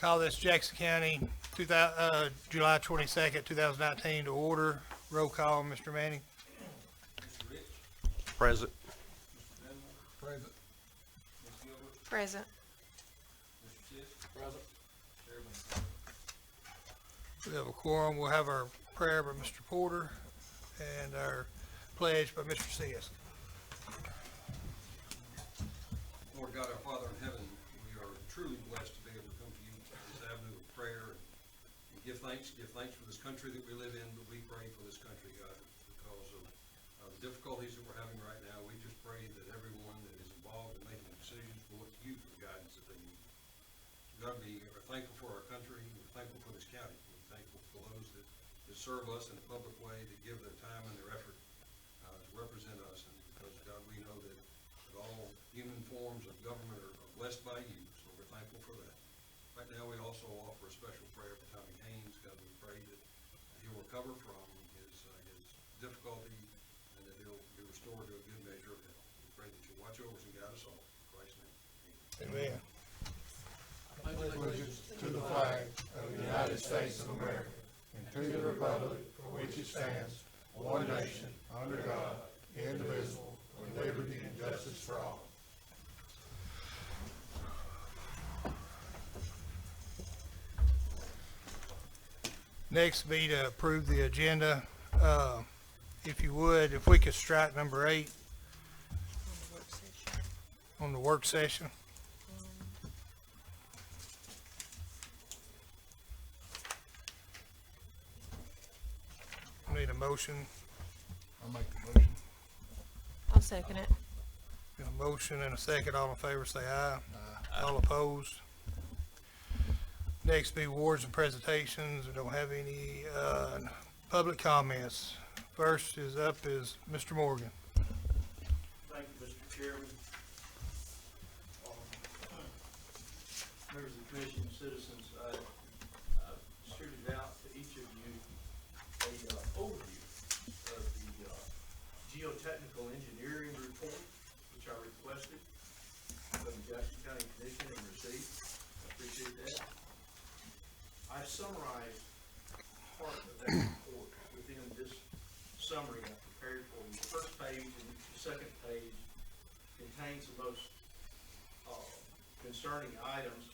Call this Jackson County July 22nd, 2019 to order. Roll call, Mr. Manning. Present. Present. Present. We have a quorum. We'll have our prayer by Mr. Porter and our pledge by Mr. Sisk. Lord God, our Father in heaven, we are truly blessed to be able to come to you on this avenue of prayer and give thanks for this country that we live in, but we pray for this country, God, because of the difficulties that we're having right now. We just pray that everyone that is involved in making decisions will look to you for the guidance that they need. God, we are thankful for our country. We're thankful for this county. We're thankful for those that serve us in a public way, that give their time and their effort to represent us. And because, God, we know that all human forms of government are blessed by you, so we're thankful for that. Right now, we also offer a special prayer for Tommy Haynes. God, we pray that he'll recover from his difficulty and that he'll be restored to a good measure of health. We pray that you'll watch over us and guide us all. In Christ's name, amen. Amen. Allegiance to the flag of the United States of America and to the republic for which it stands, one nation, under God, indivisible, with liberty and justice for all. Next be to approve the agenda. If you would, if we could strike number 8 on the work session. Need a motion. I'll make the motion. I'll second it. Got a motion and a second. All in favor say aye. All opposed. Next be awards and presentations. We don't have any public comments. First is up is Mr. Morgan. Thank you, Mr. Chairman. Members of the commission, citizens, I distributed out to each of you a overview of the geotechnical engineering report, which I requested from the Jackson County Commission and received. I appreciate that. I summarized part of that report within this summary I prepared for you. The first page and the second page contains the most concerning items.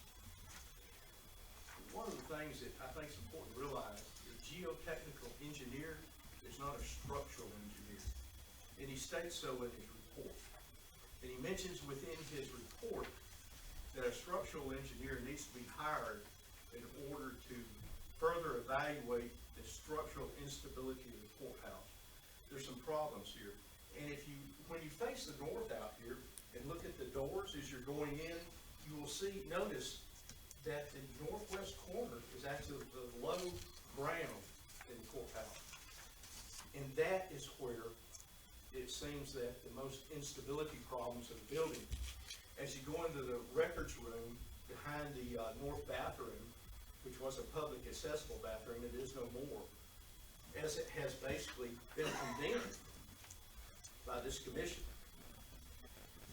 One of the things that I think is important to realize, the geotechnical engineer is not a structural engineer. And he states so in his report. And he mentions within his report that a structural engineer needs to be hired in order to further evaluate the structural instability of the courthouse. There's some problems here. And when you face the north out here and look at the doors as you're going in, you will notice that the northwest corner is actually the low ground in the courthouse. And that is where it seems that the most instability problems of the building. As you go into the records room behind the north bathroom, which was a public accessible bathroom, it is no more, as it has basically been condemned by this commission.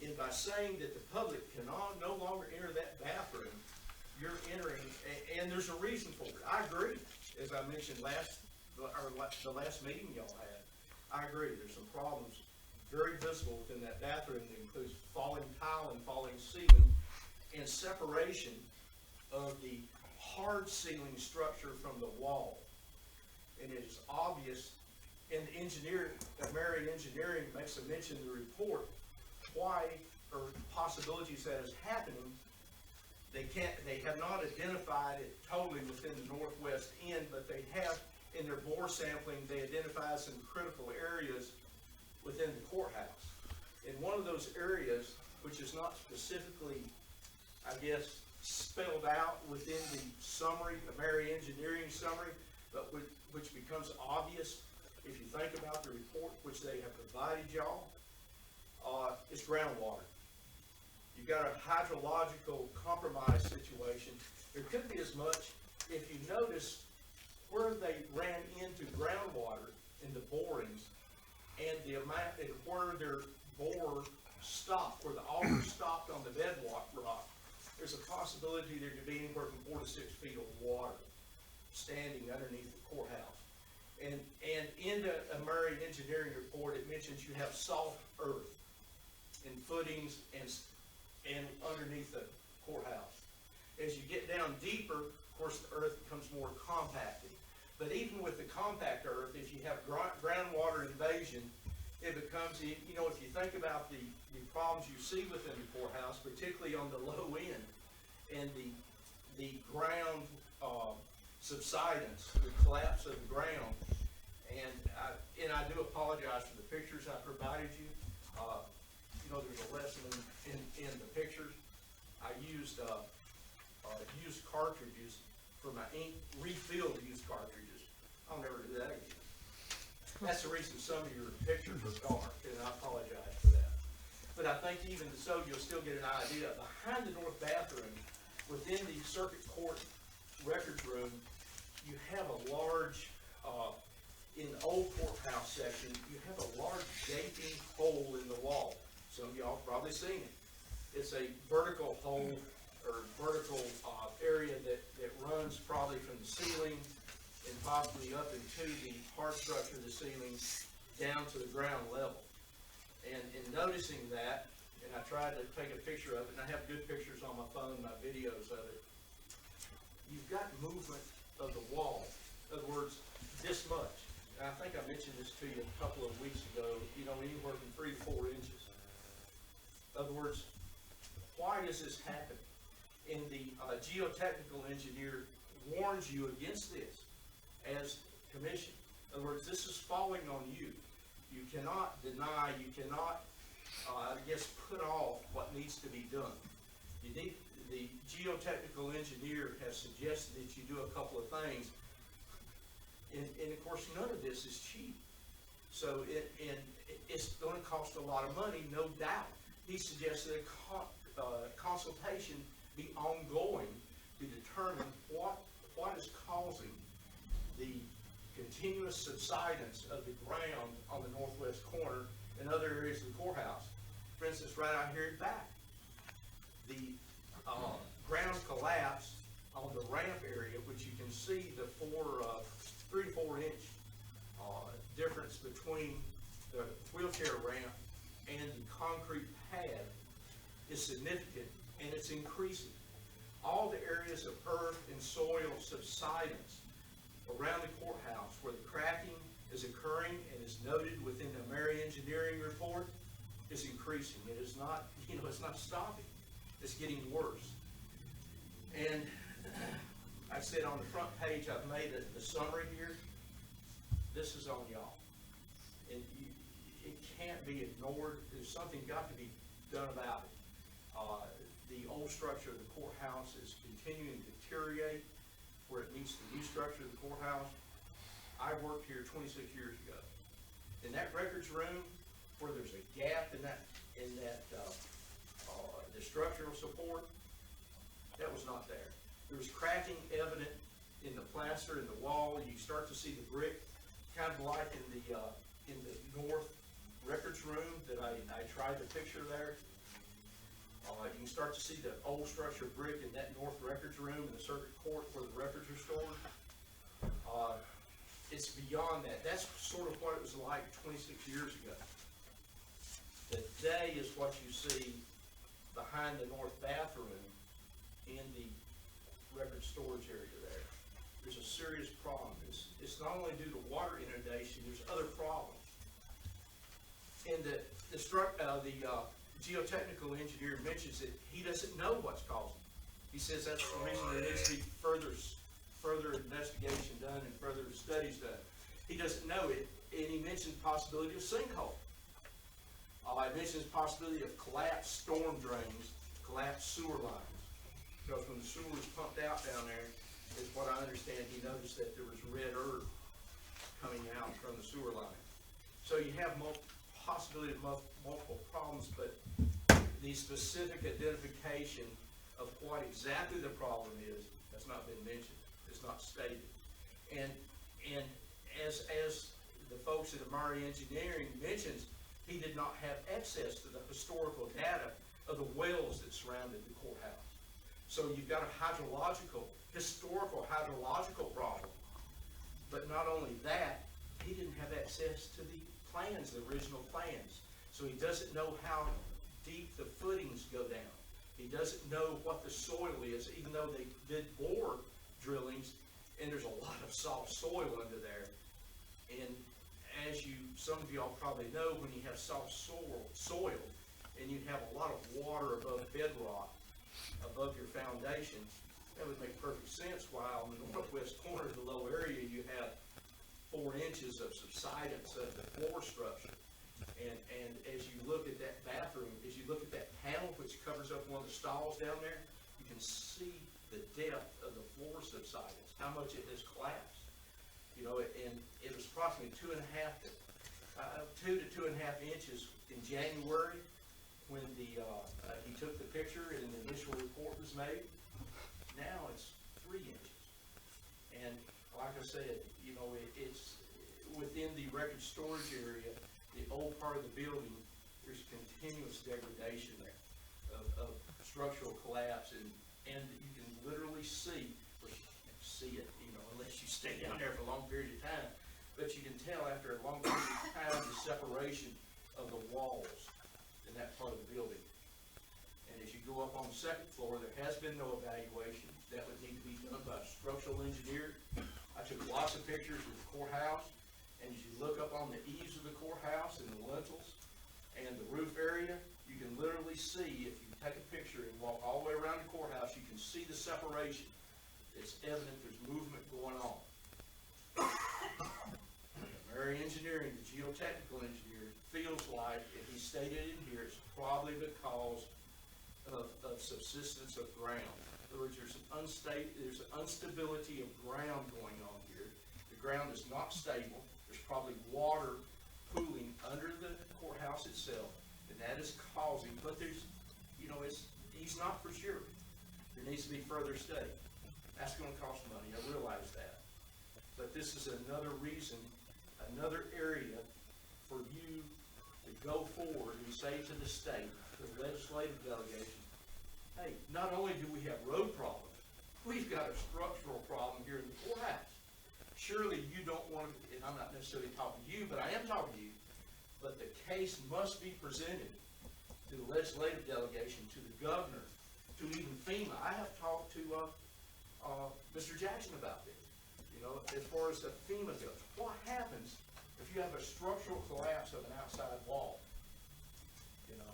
And by saying that the public cannot no longer enter that bathroom, you're entering, and there's a reason for it. I agree, as I mentioned the last meeting y'all had. I agree, there's some problems very visible within that bathroom that includes falling tile and falling ceiling and separation of the hard ceiling structure from the wall. And it is obvious, and the engineer, Marion Engineering makes a mention in the report, why, or possibilities that is happening. They have not identified it totally within the northwest end, but they have, in their bore sampling, they identify some critical areas within the courthouse. And one of those areas, which is not specifically, I guess, spelled out within the summary, the Marion Engineering summary, but which becomes obvious if you think about the report which they have provided y'all, is groundwater. You've got a hydrological compromise situation. There could be as much, if you notice where they ran into groundwater in the borings and the amount, and where their bore stopped, where the auger stopped on the bedrock rock, there's a possibility there could be anywhere from 4 to 6 feet of water standing underneath the courthouse. And in the Murray engineering report, it mentions you have soft earth and footings and underneath the courthouse. As you get down deeper, of course, the earth becomes more compacted. But even with the compact earth, if you have groundwater invasion, it becomes, you know, if you think about the problems you see within the courthouse, particularly on the low end, and the ground subsidence, the collapse of the ground, and I do apologize for the pictures I provided you. You know, there's a lesson in the pictures. I used cartridges for my ink, refilled used cartridges. I'll never do that again. That's the reason some of your pictures are dark, and I apologize for that. But I think even so, you'll still get an idea. Behind the north bathroom, within the circuit court records room, you have a large, in the old courthouse section, you have a large gaping hole in the wall. Some of y'all have probably seen it. It's a vertical hole, or vertical area that runs probably from the ceiling and possibly up into the hard structure of the ceiling down to the ground level. And in noticing that, and I tried to take a picture of it, and I have good pictures on my phone, my videos of it, you've got movement of the wall. In other words, this much. And I think I mentioned this to you a couple of weeks ago, you know, anywhere from 3 to 4 inches. In other words, why does this happen? And the geotechnical engineer warns you against this as commission. In other words, this is falling on you. You cannot deny, you cannot, I guess, put off what needs to be done. You need, the geotechnical engineer has suggested that you do a couple of things. And of course, none of this is cheap. So it's going to cost a lot of money, no doubt. He suggested a consultation be ongoing to determine what is causing the continuous subsidence of the ground on the northwest corner and other areas of the courthouse. For instance, right out here at back, the ground collapse on the ramp area, which you can see the 3 to 4 inch difference between the wheelchair ramp and the concrete pad is significant, and it's increasing. All the areas of earth and soil subsidence around the courthouse where the cracking is occurring and is noted within the Murray engineering report is increasing. It is not, you know, it's not stopping. It's getting worse. And I said on the front page, I've made the summary here. This is on y'all. And it can't be ignored. There's something got to be done about it. The old structure of the courthouse is continuing to deteriorate where it meets the new structure of the courthouse. I worked here 26 years ago. In that records room, where there's a gap in the structural support, that was not there. There was cracking evident in the plaster, in the wall. You start to see the brick, kind of like in the north records room that I tried to picture there. You can start to see the old structure brick in that north records room in the circuit court where the records are stored. It's beyond that. That's sort of what it was like 26 years ago. Today is what you see behind the north bathroom in the record storage area there. There's a serious problem. It's not only due to water inundation, there's other problems. And the geotechnical engineer mentions that he doesn't know what's causing it. He says that's the reason there needs to be further investigation done and further studies done. He doesn't know it, and he mentions the possibility of sinkhole. He mentions the possibility of collapsed storm drains, collapsed sewer lines. Because when the sewer was pumped out down there, is what I understand, he noticed that there was red earth coming out from the sewer line. So you have possibility of multiple problems, but the specific identification of what exactly the problem is has not been mentioned. It's not stated. And as the folks at Murray Engineering mentions, he did not have access to the historical data of the wells that surrounded the courthouse. So you've got a hydrological historical hydrological problem. But not only that, he didn't have access to the plans, the original plans. So he doesn't know how deep the footings go down. He doesn't know what the soil is, even though they did bore drillings, and there's a lot of soft soil under there. And as you, some of y'all probably know, when you have soft soil, and you have a lot of water above bedrock, above your foundation, that would make perfect sense why on the northwest corner of the low area you have 4 inches of subsidence of the floor structure. And as you look at that bathroom, as you look at that panel which covers up one of the stalls down there, you can see the depth of the floor subsidence, how much it has collapsed. You know, and it was approximately 2 to 2.5 inches in January when he took the picture and the initial report was made. Now it's 3 inches. And like I said, you know, it's within the record storage area, the old part of the building, there's continuous degradation there of structural collapse, and you can literally see, well, you can't see it, you know, unless you stay down there for a long period of time, but you can tell after a long period of time the separation of the walls in that part of the building. And as you go up on the second floor, there has been no evaluation. That would need to be done by a structural engineer. I took lots of pictures of the courthouse, and as you look up on the eaves of the courthouse and the lintels and the roof area, you can literally see, if you take a picture and walk all the way around the courthouse, you can see the separation. It's evident there's movement going on. Mary Engineering, the geotechnical engineer, feels like, and he stated in here, it's probably because of subsistence of ground. In other words, there's an instability of ground going on here. The ground is not stable. There's probably water pooling under the courthouse itself, and that is causing, but there's, you know, he's not for sure. There needs to be further study. That's gonna cost money, I realize that. But this is another reason, another area for you to go forward and say to the state, the legislative delegation, hey, not only do we have road problems, we've got a structural problem here in the courthouse. Surely you don't want to, and I'm not necessarily talking to you, but I am talking to you, but the case must be presented to the legislative delegation, to the governor, to even FEMA. I have talked to Mr. Jackson about this, you know, as far as the FEMA goes. What happens if you have a structural collapse of an outside wall? You know,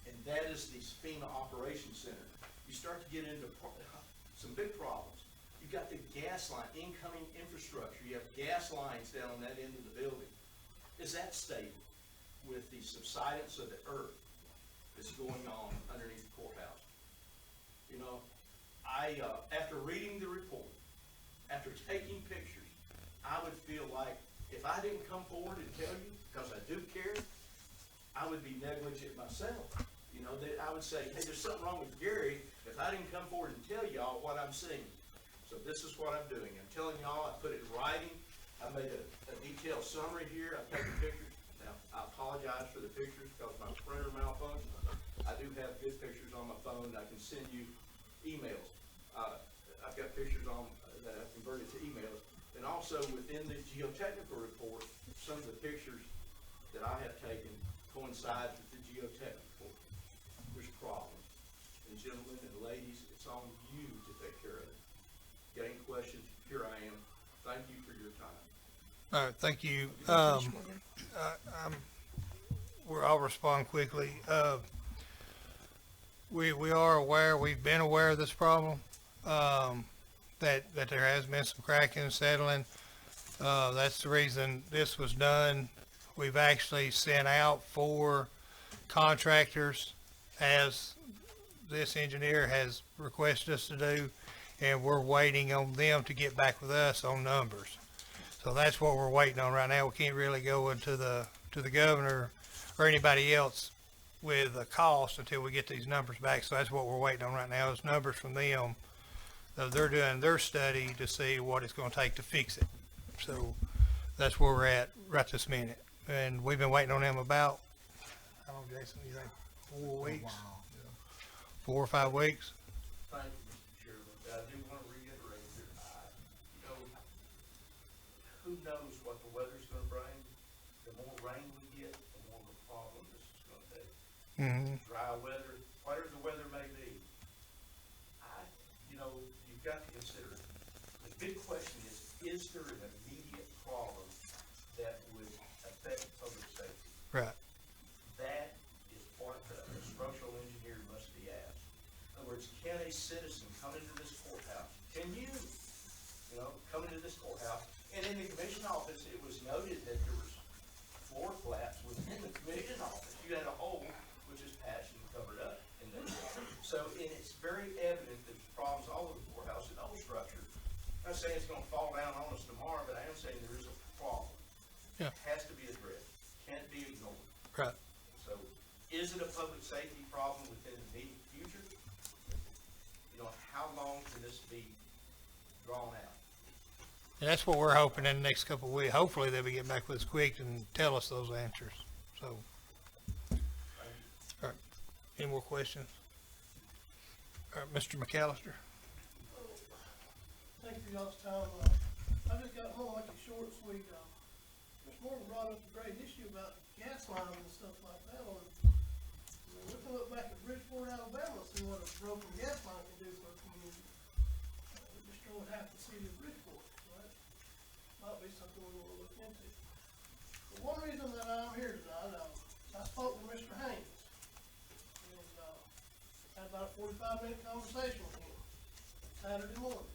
and that is the FEMA Operations Center. You start to get into some big problems. You've got the gas line, incoming infrastructure. You have gas lines down on that end of the building. Is that stable with the subsidence of the earth that's going on underneath the courthouse? You know, after reading the report, after taking pictures, I would feel like if I didn't come forward and tell you, because I do care, I would be negligent myself. You know, that I would say, hey, there's something wrong with Gary if I didn't come forward and tell y'all what I'm seeing. So this is what I'm doing. I'm telling y'all, I put it in writing. I made a detailed summary here. I've taken pictures. Now, I apologize for the pictures because my printer malfunctioned. I do have good pictures on my phone. I can send you emails. I've got pictures on that I've converted to emails. And also within the geotechnical report, some of the pictures that I have taken coincide with the geotechnical. There's problems. And gentlemen and ladies, it's on you to take care of it. Got any questions? Here I am. Thank you for your time. All right, thank you. I'll respond quickly. We are aware, we've been aware of this problem, that there has been some cracking and settling. That's the reason this was done. We've actually sent out 4 contractors, as this engineer has requested us to do, and we're waiting on them to get back with us on numbers. So that's what we're waiting on right now. We can't really go into to the governor or anybody else with a cost until we get these numbers back. So that's what we're waiting on right now, is numbers from them. They're doing their study to see what it's going to take to fix it. So that's where we're at right this minute. And we've been waiting on them about, how long, Jason, you think, 4 weeks? 4 or 5 weeks? Thank you, Mr. Chairman. I do want to reiterate who knows what the weather's gonna bring? The more rain we get, the more of a problem this is gonna be. Mm-hmm. Dry weather, whatever the weather may be. You've got to consider it. The big question is there an immediate problem that would affect public safety? Right. That is what the structural engineer must be asked. In other words, can a citizen come into this courthouse? Can you come into this courthouse? And in the commission office, it was noted that there was floor flaps within the commission office. You had a hole, which is patched and covered up in there. So, and it's very evident that there's problems all over the courthouse and the whole structure. I'm not saying it's gonna fall down on us tomorrow, but I am saying there is a problem. Yeah. It has to be addressed. Can't be ignored. Right. So, is it a public safety problem within the immediate future? How long can this be drawn out? And that's what we're hoping in the next couple of weeks. Hopefully they'll be getting back with us quick and tell us those answers. So, all right. Any more questions? All right, Mr. McAllister. Thank you for y'all's time. I just got home like a short, sweet, Ms. Morgan brought up a great issue about gas lines and stuff like that. We can look back at Bridgeport, Alabama, and see what a broken gas line can do for a community. We just don't have to see the Bridgeport, right? Might be something we want to look into. But one reason that I'm here tonight, I spoke with Mr. Haynes, and, had about a 45-minute conversation with him Saturday morning.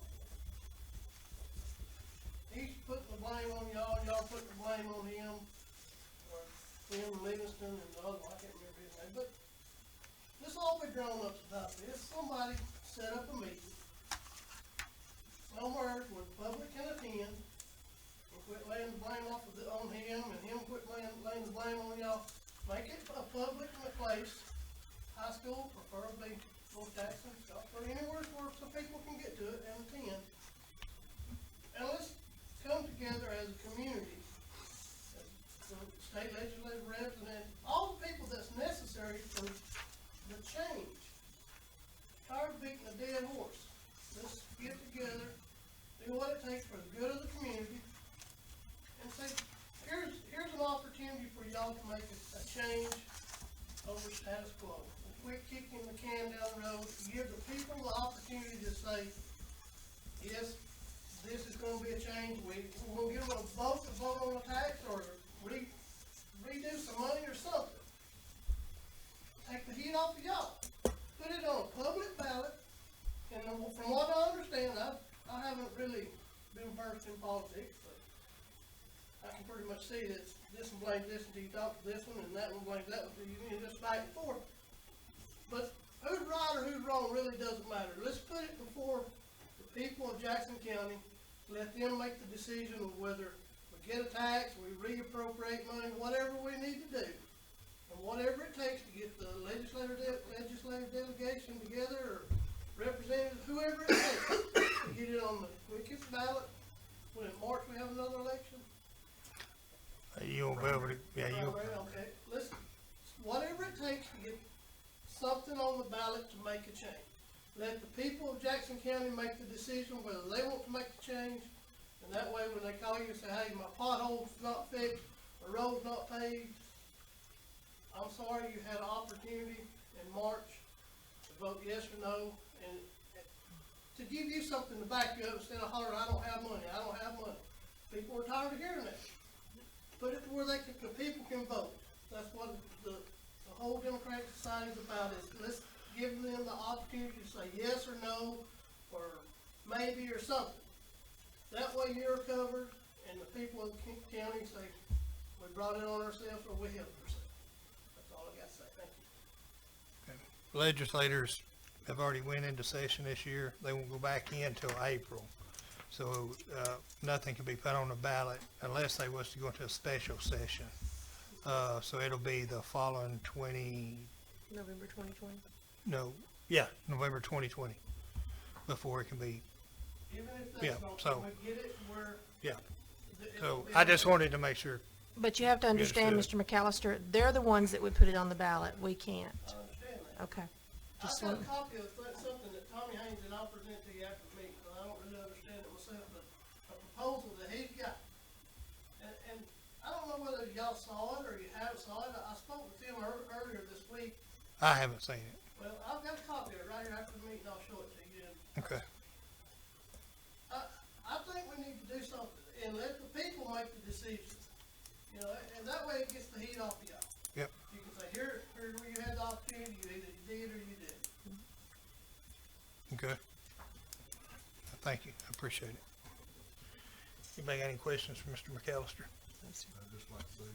He's putting the blame on y'all, y'all putting the blame on him, or Tim Livingston and the other one, I can't remember his name, but this all been drawn up about this. Somebody set up a meeting somewhere where the public can attend and quit laying the blame off on him and him quit laying the blame on y'all. Make it a public place, high school, preferably North Jackson, Scottsboro, anywhere where some people can get to it and attend. And let's come together as a community, as the state legislative representatives, all the people that's necessary for the change. Tired of beating a dead horse. Let's get together, do what it takes for the good of the community, and say, here's an opportunity for y'all to make a change over status quo. Quit kicking the can down the road, give the people the opportunity to say, yes, this is gonna be a change. We're gonna give them a vote on the tax, or redo some money or something. Take the heat off of y'all. Put it on a public ballot, and from what I understand, I haven't really been versed in politics, but I can pretty much see that this one blames this until you talk to this one, and that one blames that one until you just back and forth. But who's right or who's wrong really doesn't matter. Let's put it before the people of Jackson County. Let them make the decision of whether we get a tax, we reappropriate money, whatever we need to do. And whatever it takes to get the legislative delegation together, or representatives, whoever it takes, to get it on the quickest ballot. When in March we have another election. You won't be able to, yeah, you, Okay, whatever it takes to get something on the ballot to make a change. Let the people of Jackson County make the decision whether they want to make the change, and that way when they call you and say, hey, my pothole's not fixed, the road's not paved, I'm sorry, you had an opportunity in March to vote yes or no, and to give you something to back you up instead of hollering, I don't have money, I don't have money. People are tired of hearing that. Put it where the people can vote. That's what the whole Democratic Society is about, is let's give them the opportunity to say yes or no, or maybe or something. That way you're covered, and the people of the county say, we brought it on ourselves, or we helped ourselves. That's all I got to say. Thank you. legislators have already went into session this year. They won't go back in till April. So, nothing can be put on the ballot unless they was to go into a special session. So it'll be the following November 2020. November 2020, before it can be, Even if Yeah, that's not, so- we get it where. yeah. it'll So be- I just wanted to make sure. But you have to understand, understood. Mr. McAllister, they're the ones that would put it on the ballot. We can't. I understand that. Okay. I've Just got a one. copy of something that Tommy Haynes, and I'll present to you after the meeting, because I don't really understand it myself, but a proposal that he's got know whether y'all saw it or you haven't saw it. I spoke with Tim earlier this week. I haven't seen it. Well, I've got a copy of it right here after the meeting. I'll show it to you. Okay. I think we need to do something and let the people make the decisions. You know, and that way it gets the heat off of y'all. Yep. You can say, here's where you had the opportunity, you either did or you didn't. Okay. Thank you. I appreciate it. Anybody got any questions for Mr. McAllister? I'd just like to say,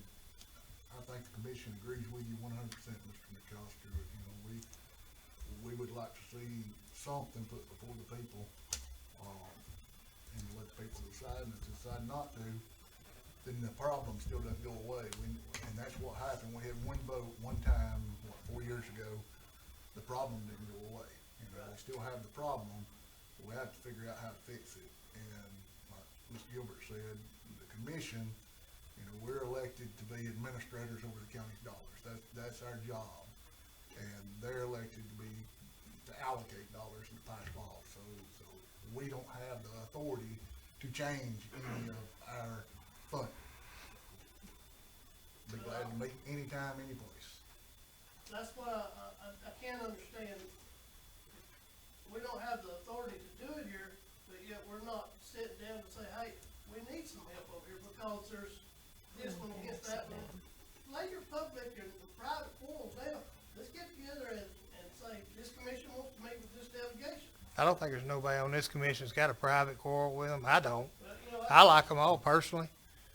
I think the commission agrees with you 100%, Mr. McAllister. You know, we would like to see something put before the people, and let the people decide, and if they decide not to, then the problem still doesn't go away. And that's what happened. We had one vote one time, 4 years ago, the problem didn't go away. You know, we still have the problem, but we have to figure out how to fix it. And like Ms. Gilbert said, the commission, you know, we're elected to be administrators over the county's dollars. That's our job. And they're elected to allocate dollars and to pass laws. So we don't have the authority to change any of our funding. Be glad to meet anytime, any place. That's what I can't understand. We don't have the authority to do it here, but yet we're not sitting down and say, hey, we need some help over here because there's this one against that one. Lay your public and private forums down. Let's get together and say, this commission wants to meet with this delegation. I don't think there's nobody on this commission that's got a private quarrel with them. I don't. But, you know, I like them all personally.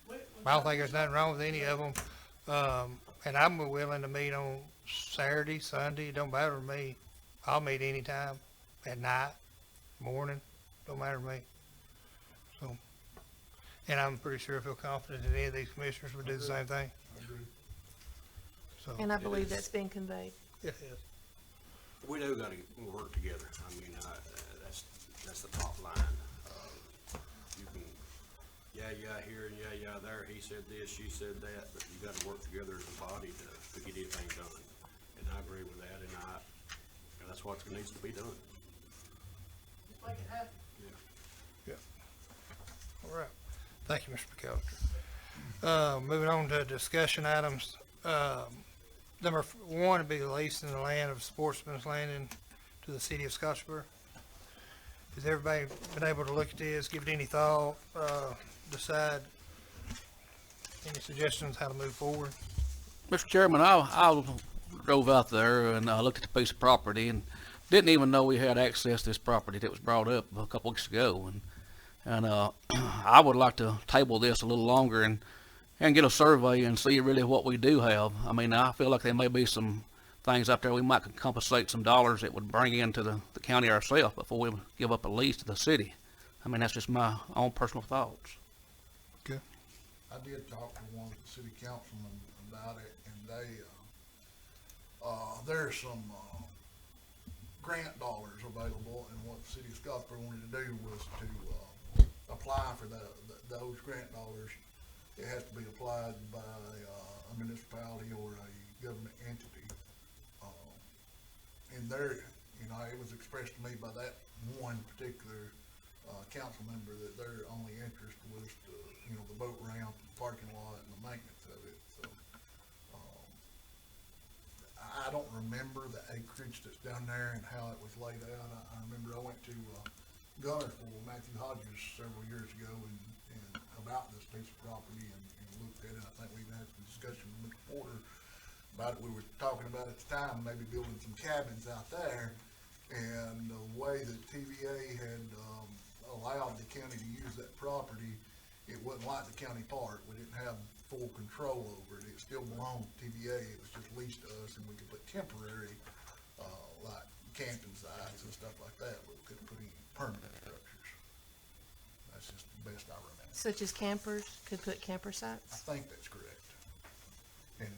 we I don't think there's nothing wrong with any of them. And I'm willing to meet on Saturday, Sunday. It don't matter to me. I'll meet anytime, at night, morning. Don't matter to me. So, and I'm pretty sure I feel confident that any of these commissioners would do the same thing. I agree. So, And I believe that's been conveyed. it is. We do gotta work together. I mean, that's the top line. You can, yeah here and yeah there. He said this, she said that, but you gotta work together as a body to get anything done. And I agree with that, and that's what needs to be done. just make it happen. Yeah. All right. Thank you, Mr. McAllister. Moving on to discussion items. Number one would be the leasing the land of Sportsman's Landing to the city of Scottsboro. Has everybody been able to look at this, give it any thought, decide any suggestions how to move forward? Mr. Chairman, I drove out there and looked at the piece of property and didn't even know we had access to this property that was brought up a couple weeks ago. And I would like to table this a little longer and get a survey and see really what we do have. I mean, I feel like there may be some things out there we might compensate some dollars that would bring into the county ourselves before we give up a lease to the city. I mean, that's just my own personal thoughts. Okay. I did talk to one of the city councilmen about it, and there's some grant dollars available, and what the city of Scottsboro wanted to do was to apply for those grant dollars. It has to be applied by a municipality or a government entity. And there, you know, it was expressed to me by that one particular council member that their only interest was to, you know, the boat ramp, the parking lot, and the maintenance of it. So, I don't remember the acreage that's down there and how it was laid out. I remember I went to Gunnersville with Matthew Hodges several years ago and about this piece of property and looked at it. I think we even had some discussion with Mr. Porter about it. We were talking about at the time maybe building some cabins out there, and the way that TVA had allowed the county to use that property, it wasn't like the county park. We didn't have full control over it. It still belonged to TVA. It was just leased to us, and we could put temporary like camping sites and stuff like that, but we couldn't put any permanent structures. That's just the best I remember. Such as campers could put camper sites? I think that's correct. And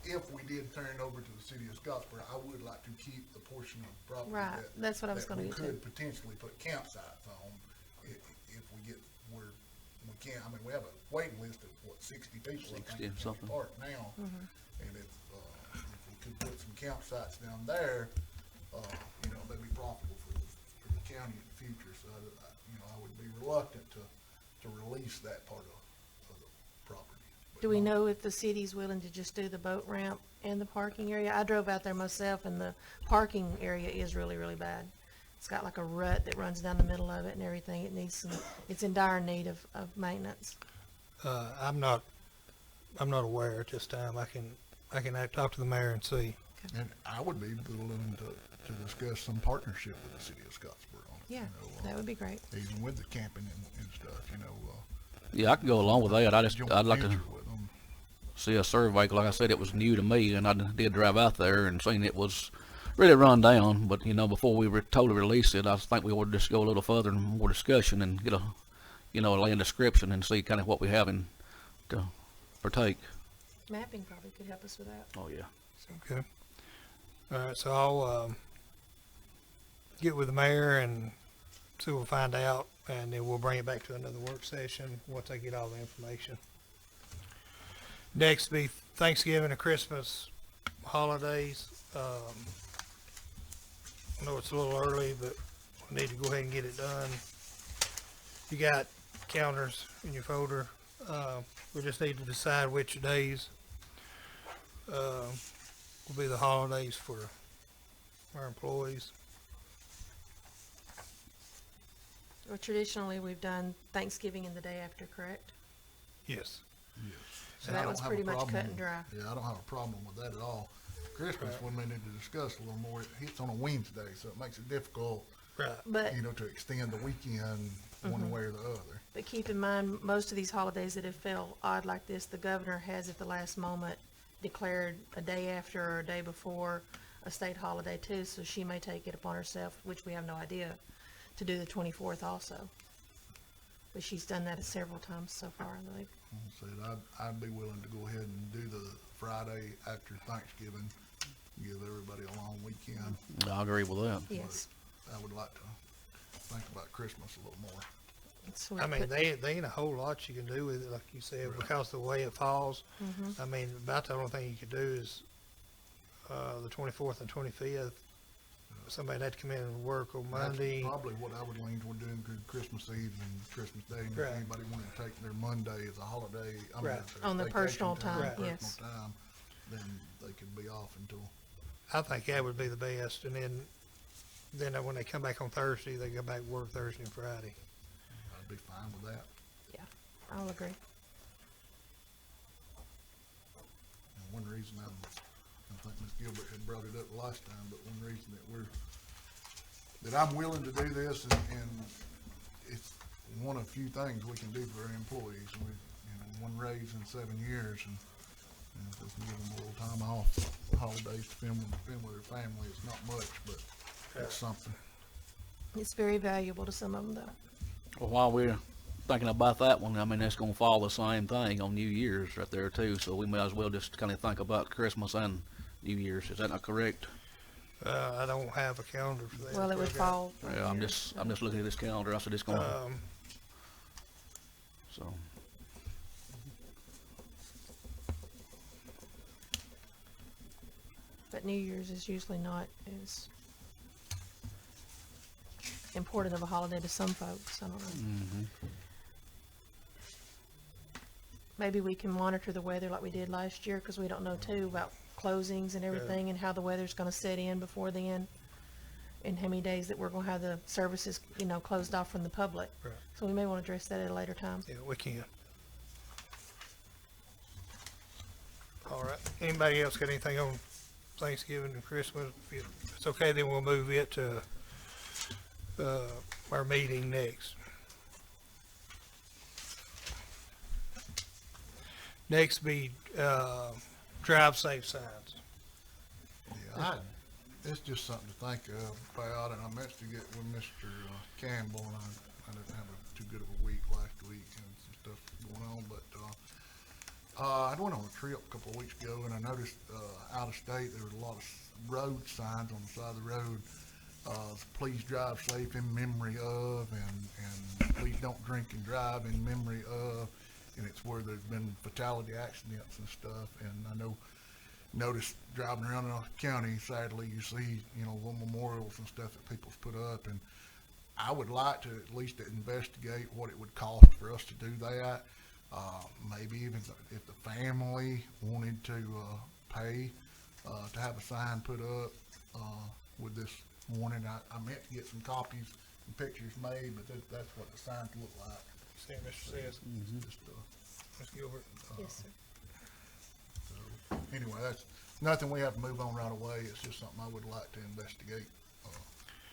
if we did turn it over to the city of Scottsboro, I would like to keep the portion of the property Right, that's what I was that gonna we get to. could potentially put campsites on if we get where we can. I mean, we have a waiting list of 60 people, I 60 think, in or the something. park now. And if we could put some campsites down there, you know, that'd be profitable for the county in the future. So, you know, I would be reluctant to release that part of the property. But Do we know if the city's willing to just do the boat ramp and the parking area? I drove out there myself, and the parking area is really, really bad. It's got like a rut that runs down the middle of it and everything. It needs some, it's in dire need of maintenance. I'm not aware at this time. I can talk to the mayor and see. And I would be willing to discuss some partnership with the city of Scottsboro. Yeah, you know, that would be great. even with the camping and stuff, you know, Yeah, I can go along with that. joint I'd like to venture with them. see a survey. Like I said, it was new to me, and I did drive out there and seen it was really run down. But before we totally release it, I think we ought to just go a little further and more discussion and get a land description and see kind of what we have in to partake. Mapping probably could help us with that. Oh yeah. Okay. All right, so I'll get with the mayor and see what we'll find out, and then we'll bring it back to another work session once I get all the information. Next be Thanksgiving and Christmas holidays. I know it's a little early, but we need to go ahead and get it done. You got calendars in your folder. We just need to decide which days will be the holidays for our employees. Well, traditionally, we've done Thanksgiving and the day after, correct? Yes. Yes. So And I that don't was have a pretty much cut problem- and dry. Yeah, I don't have a problem with that at all. Christmas, Right. when we need to discuss a little more, it hits on a Wednesday, so it makes it difficult, Right. But, to extend the weekend one way or the other. but keep in mind, most of these holidays that have fell odd like this, the governor has at the last moment declared a day after or a day before a state holiday too, so she may take it upon herself, which we have no idea, to do the 24th also. But she's done that several times so far, I believe. I said, I'd be willing to go ahead and do the Friday after Thanksgiving, give everybody a long weekend. I agree with that. Yes. I would like to think about Christmas a little more. So we I mean, put- they ain't a whole lot you can do with it, like you said, Right. because the way it falls. Mhm. I mean, about the only thing you could do is the 24th and 25th. Somebody'd have to come in and work on Monday. That's probably what I would lean toward doing good Christmas Eve and Christmas Day. And if Right. anybody wanted to take their Monday as a holiday, I mean, Right. as a On their vacation personal time, Right. personal yes. time, then they could be off until, I think that would be the best, and then when they come back on Thursday, they go back to work Thursday and Friday. I'd be fine with that. I'll agree. And one reason I think Ms. Gilbert had brought it up last time, but one reason that I'm willing to do this, and it's one of few things we can do for our employees. We, one raise in 7 years, and if we can give them a little time off, holidays to spend with their family, it's not much, but it's something. It's very valuable to some of them, though. Well, while we're thinking about that one, I mean, that's going to follow the same thing on New Year's right there too. So we may as well just kind of think about Christmas and New Year's. Is that not correct? I don't have a calendar for that. Well, it would fall. Yeah, I'm just looking at this calendar. I said it's going to. So But New Year's is usually not as important of a holiday to some folks. I don't know. Maybe we can monitor the weather like we did last year, because we don't know too about closings and everything and how the weather's going to set in before then, and how many days that we're going to have the services, closed off from the public. Right. So we may want to address that at a later time. Yeah, we can. All right. Anybody else got anything on Thanksgiving and Christmas? If it's okay, then we'll move it to our meeting next. Next be drive safe signs. Yeah, it's just something to think about, and I meant to get with Mr. Campbell, and I didn't have too good of a week last week and some stuff going on, but I went on a trip a couple of weeks ago, and I noticed out of state there was a lot of road signs on the side of the road. Please drive safe in memory of, and please don't drink and drive in memory of, and it's where there's been fatality accidents and stuff. And I noticed driving around the county, sadly, you see, little memorials and stuff that people's put up, and I would like to at least investigate what it would cost for us to do that. Maybe even if the family wanted to, pay, to have a sign put up, with this warning. I meant to get some copies and pictures made, but that's what the signs look like. See what Mr. says, Just, Ms. Gilbert. Yes, sir. so, anyway, that's nothing we have to move on right away. It's just something I would like to investigate,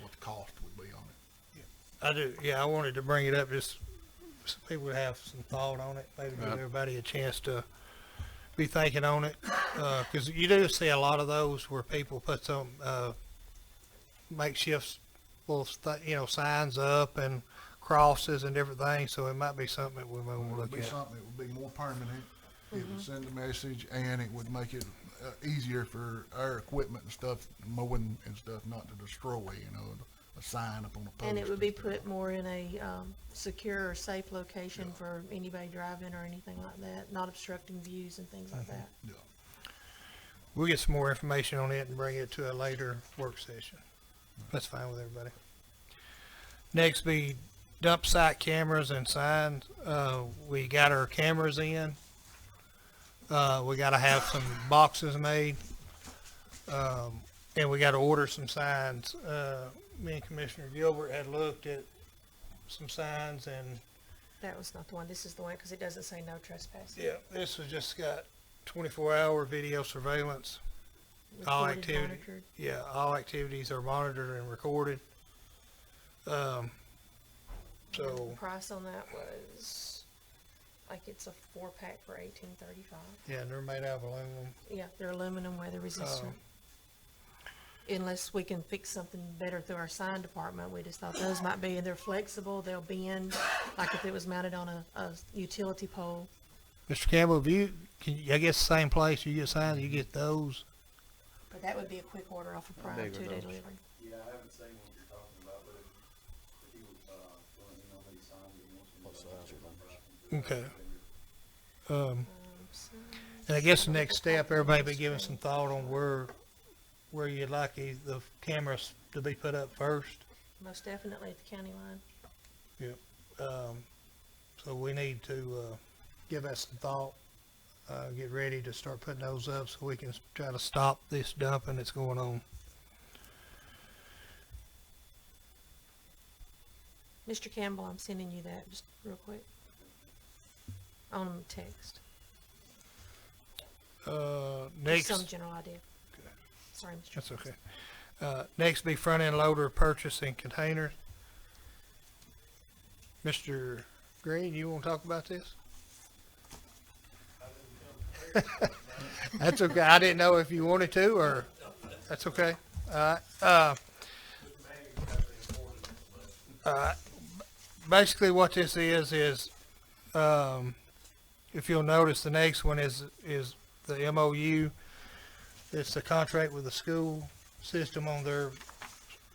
what the cost would be on it. I do, yeah, I wanted to bring it up just so people would have some thought on it, maybe give Right. everybody a chance to be thinking on it. 'Cause you do see a lot of those where people put some, makeshift, little, signs up and crosses and different things, so it might be something that we might It want to would look be at. something that would be more permanent. It would send a message, and it would make it easier for our equipment and stuff, mowing and stuff, not to destroy, a sign up on a post. And it would be stuff. put more in a, secure or safe location for anybody driving or anything like that, not obstructing views and things like that. Yeah. We'll get some more information on it and bring it to a later work session. That's fine with everybody. Next be dump site cameras and signs. We got our cameras in. We gotta have some boxes made. And we gotta order some signs. Me and Commissioner Gilbert had looked at some signs, and That was not the one. This is the one, because it doesn't say no trespassing. yeah, this has just got 24-hour video surveillance. All Recorded, activity. monitored. Yeah, all activities are monitored and recorded. The So, price on that was, like, it's a 4-pack for $18.35. yeah, and they're made out of aluminum. Yeah, they're aluminum, weather resistant. Unless we can fix something better through our sign department, we just thought those might be, and they're flexible, they'll bend, like if it was mounted on a utility pole. Mr. Campbell, I guess the same place you get signs, you get those. But that would be a quick order off of Prime, big are 2-day those? delivery. Yeah, I haven't seen what you're talking about, but if you, want to know these signs, you want some. What size are Okay. So, And I guess the next step, everybody be giving some thought on where you'd like the cameras to be put up first. most definitely at the county line. So we need to, give that some thought, get ready to start putting those up so we can try to stop this dumping that's going on. Mr. Campbell, I'm sending you that just real quick. On text. Just Next. some general idea. Sorry, Mr. That's okay. Next be front-end loader purchasing containers. Mr. Green, you want to talk about this? That's okay. I didn't know if you wanted to, or, that's okay. All right. Basically what this is, if you'll notice, the next one is the MOU. It's the contract with the school system on their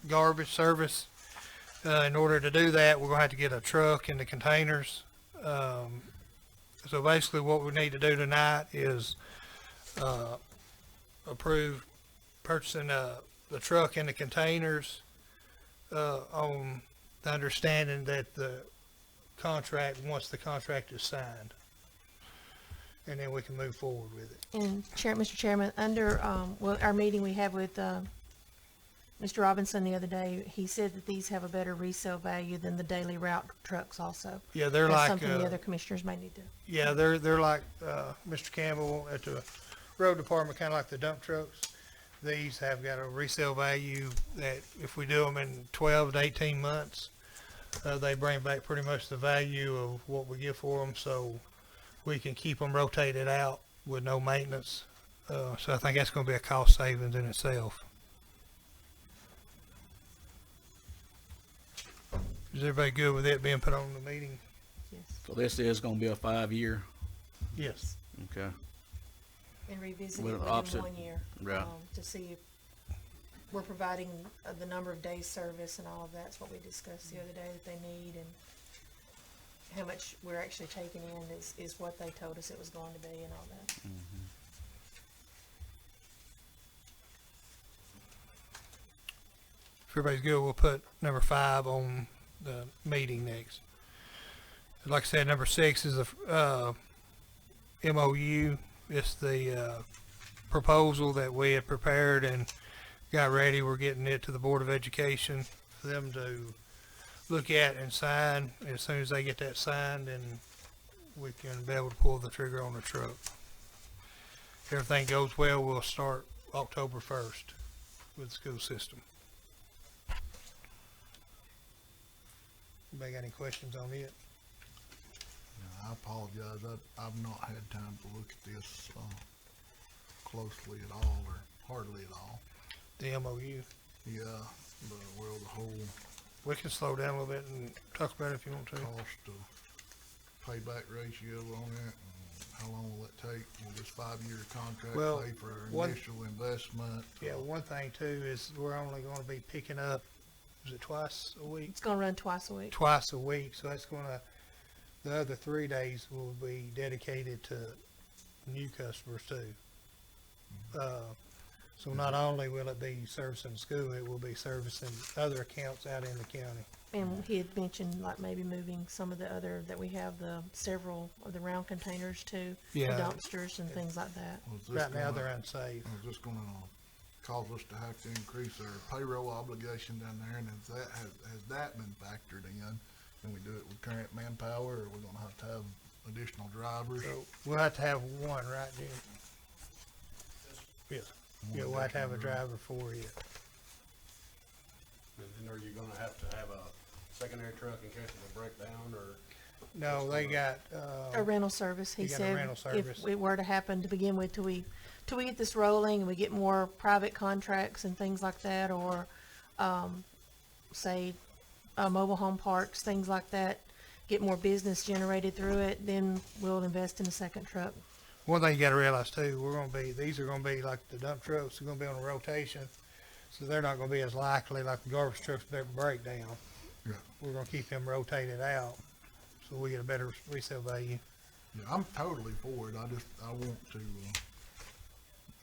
garbage service. In order to do that, we're gonna have to get a truck and the containers. So basically what we need to do tonight is, approve purchasing, the truck and the containers, on the understanding that the contract, once the contract is signed. And then we can move forward with it. And Mr. Chairman, under, our meeting we had with, Mr. Robinson the other day, he said that these have a better resale value than the daily route trucks also. Yeah, they're That's like, something the other commissioners may need to. yeah, they're like, Mr. Campbell at the road department, kinda like the dump trucks. These have got a resale value that if we do them in 12 to 18 months, they bring back pretty much the value of what we give for them, so we can keep them rotated out with no maintenance. So I think that's gonna be a cost savings in itself. Is everybody good with it being put on the meeting? Yes. So this is gonna be a 5-year, Yes. okay, And revisit With it an within opposite- 1 year. right. To see if we're providing the number of days service and all of that's what we discussed the other day that they need, and how much we're actually taking in is what they told us it was going to be and all that. If everybody's good, we'll put number 5 on the meeting next. Like I said, number 6 is a MOU. It's the proposal that we had prepared and got ready. We're getting it to the Board of Education for them to look at and sign. As soon as they get that signed, then we can be able to pull the trigger on the truck. If everything goes well, we'll start October 1st with the school system. Anybody got any questions on it? I apologize, I've not had time to look at this, closely at all, or hardly at all. The MOU. Yeah, the whole We can slow down a little bit and talk about it if you want to. cost of payback ratio on it, and how long will it take? Will this 5-year contract Well, pay for our one- initial investment? Yeah, one thing too is we're only going to be picking up, is it twice a week? It's gonna run twice a week. Twice a week, so that's gonna, the other 3 days will be dedicated to new customers too. So not only will it be servicing the school, it will be servicing other accounts out in the county. And he had mentioned like maybe moving some of the other, that we have the several of the round containers to the Yeah. dumpsters and things like that. Was this Right now, gonna- they're unsafe. Is this gonna cause us to have to increase our payroll obligation down there, and has that been factored in? Can we do it with current manpower, or are we gonna have to have additional drivers? So we'll have to have one, right, Jim? Yeah, yeah, we'll have to have a driver for it. And then are you gonna have to have a secondary truck in case of a breakdown, or? No, they got, A rental service, he You got a said, rental service. if it were to happen to begin with, till we get this rolling and we get more private contracts and things like that, or, say, mobile home parks, things like that, get more business generated through it, then we'll invest in a second truck. one thing you gotta realize too, these are gonna be like the dump trucks, they're gonna be on a rotation. So they're not gonna be as likely like the garbage trucks that break down. Yeah. We're gonna keep them rotated out, so we get a better resale value. Yeah, I'm totally for it, I want to,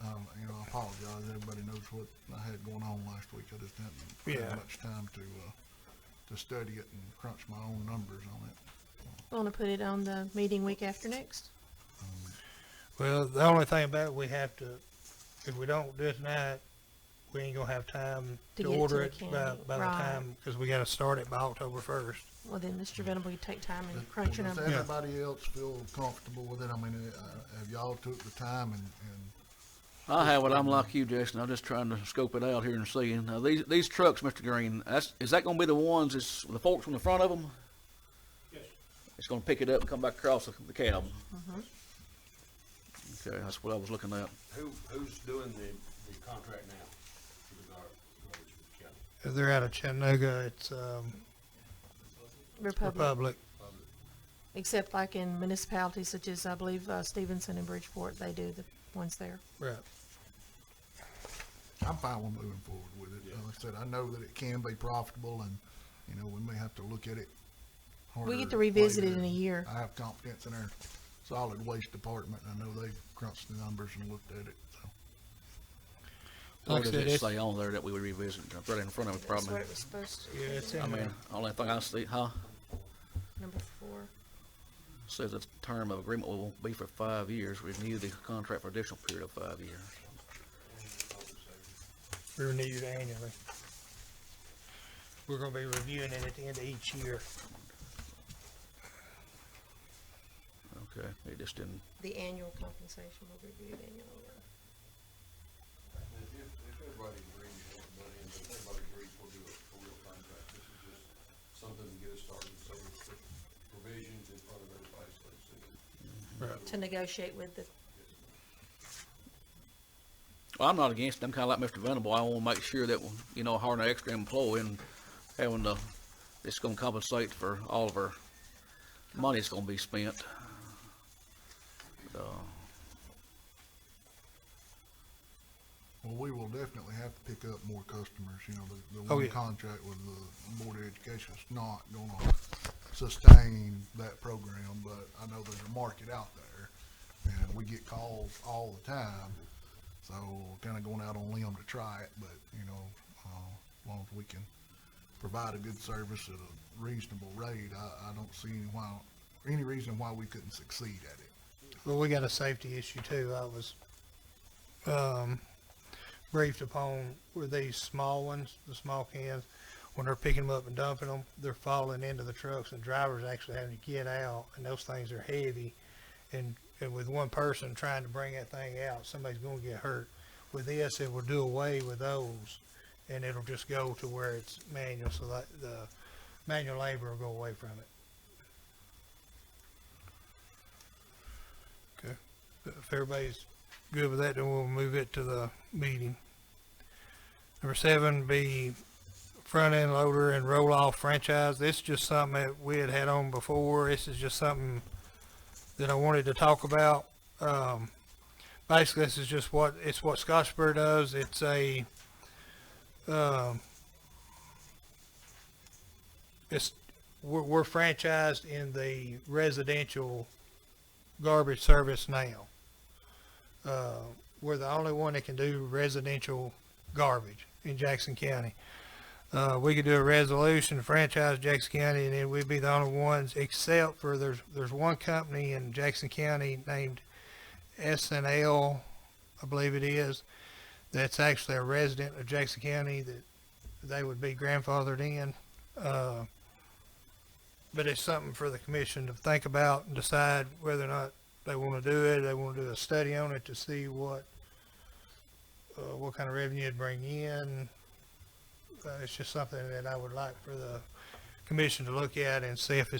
I apologize, everybody knows what I had going on last week, I just didn't Yeah. have much time to study it and crunch my own numbers on it. Want to put it on the meeting week after next? Well, the only thing about it, we have to, if we don't do it tonight, we ain't gonna have time To to get it to order the it by county, the right. time, cause we gotta start it by October 1st. Well, then, Mr. Venable, you take time and crunch your Does numbers. everybody else feel comfortable with it? I mean, have y'all took the time and I have it. I'm like you, Jason. I'm just trying to scope it out here and see. Now, these trucks, Mr. Green, is that going to be the ones that's the forks on the front of them? Yes. It's going to pick it up and come back across the cab. Okay, that's what I was looking at. Who's doing the contract now for the garbage for the county? If they're out of Chattanooga, it's, Republic, Republic. except like in municipalities such as, I believe, Stevenson and Bridgeport, they do the ones there. Right. I'm fine with moving forward with it. Like I said, I know that it can be profitable, and, we may have to look at it harder. We get to revisit it later. in a year. I have confidence in our solid waste department. I know they've crunched the numbers and looked at it, so. Where Like I does said, it it's- say on there that we would revisit? Right in front of it, That's probably. what it was supposed to, Yeah, it's in I there. mean, only thing I see, number 4. says the term of agreement will be for 5 years. Renew the contract for additional period of 5 years. Renewed annually. We're gonna be reviewing it at the end of each year. Okay, it just didn't. The annual compensation will be reviewed annually. If everybody agrees, everybody, and if everybody agrees, we'll do a real contract. This is just something to get us started, so we put provisions in front of everybody, so they see it. Right. To negotiate with the, Well, I'm not against it. I'm kind of like Mr. Venable. I want to make sure that, hiring an extra employee and having it's going to compensate for all of our money that's going to be spent. Well, we will definitely have to pick up more customers, the Oh, one yeah. contract with the Board of Education is not gonna sustain that program, but I know there's a market out there, and we get calls all the time, so kinda going out on a limb to try it, but, as long as we can provide a good service at a reasonable rate, I don't see any any reason why we couldn't succeed at it. Well, we got a safety issue too. I was, briefed upon with these small ones, the small cans, when they're picking them up and dumping them, they're falling into the trucks and drivers actually having to get out, and those things are heavy. And with one person trying to bring that thing out, somebody's gonna get hurt. With this, it will do away with those, and it'll just go to where it's manual, so that the manual labor will go away from it. Okay, if everybody's good with that, then we'll move it to the meeting. Number 7 be front end loader and roll off franchise. This is just something that we had on before. This is just something that I wanted to talk about. Basically, this is just what Scottsboro does. It's a we're franchised in the residential garbage service now. We're the only one that can do residential garbage in Jackson County. We could do a resolution to franchise Jackson County, and then we'd be the only ones, except for there's one company in Jackson County named SNL, I believe it is, that's actually a resident of Jackson County that they would be grandfathered in. But it's something for the commission to think about and decide whether or not they want to do it. They want to do a study on it to see what kind of revenue it'd bring in. It's just something that I would like for the commission to look at and see if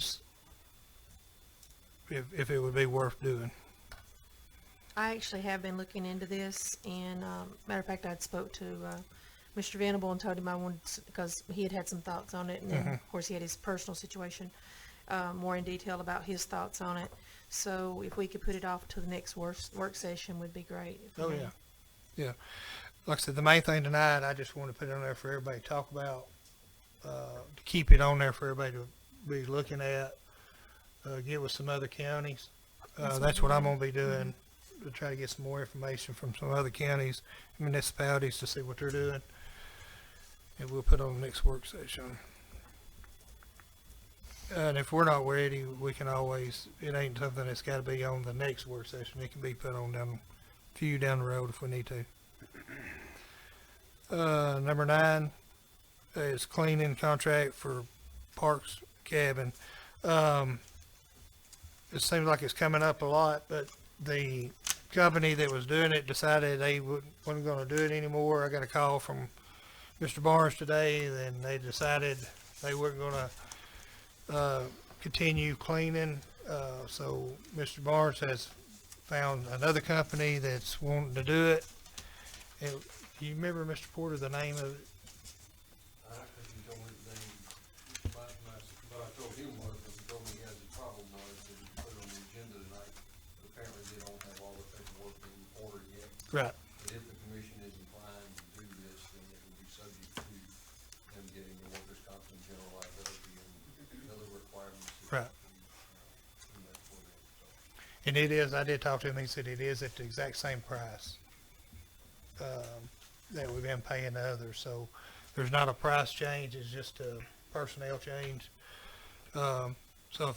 it would be worth doing. I actually have been looking into this, and matter of fact, I'd spoke to Mr. Venable and told him I wanted, because he had some thoughts on it, and then of course he had his personal situation more in detail about his thoughts on it. So if we could put it off to the next work session, would be great. Oh yeah, yeah. Like I said, the main thing tonight, I just want to put it on there for everybody to talk about, to keep it on there for everybody to be looking at, get with some other counties. That's what I'm going to be doing, to try to get some more information from some other counties, municipalities, to see what they're doing. And we'll put on the next work session. And if we're not ready, we can always, it ain't something that's got to be on the next work session. It can be put on down the road if we need to. Number 9 is cleaning contract for Parks Cabin. It seems like it's coming up a lot, but the company that was doing it decided they wasn't going to do it anymore. I got a call from Mr. Barnes today, and they decided they weren't going to continue cleaning. So Mr. Barnes has found another company that's wanting to do it. And do you remember, Mr. Porter, the name of it? I think he told me the name, what I told him was, he told me he has a problem was that he put it on the agenda tonight. Apparently they don't have all the paperwork in order yet. Right. But if the commission is inclined to do this, then it will be subject to them getting the workers' comp and general liability and other requirements. Right. And that's what it is, so. And it is, I did talk to him, he said it is at the exact same price that we've been paying the others. So there's not a price change, it's just a personnel change. So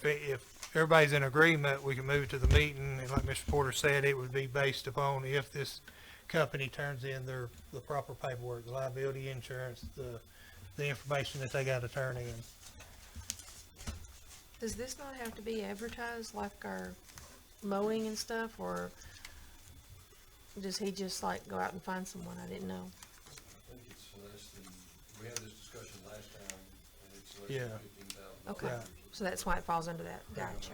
if everybody's in agreement, we can move it to the meeting, and like Mr. Porter said, it would be based upon if this company turns in the proper paperwork, the liability insurance, the information that they got to turn in. Does this not have to be advertised like our mowing and stuff, or does he just like go out and find someone? I didn't know. I think it's less than, we had this discussion last time, and it's less Yeah. than $15,000. Okay, Right. so that's why it falls under that. Gotcha.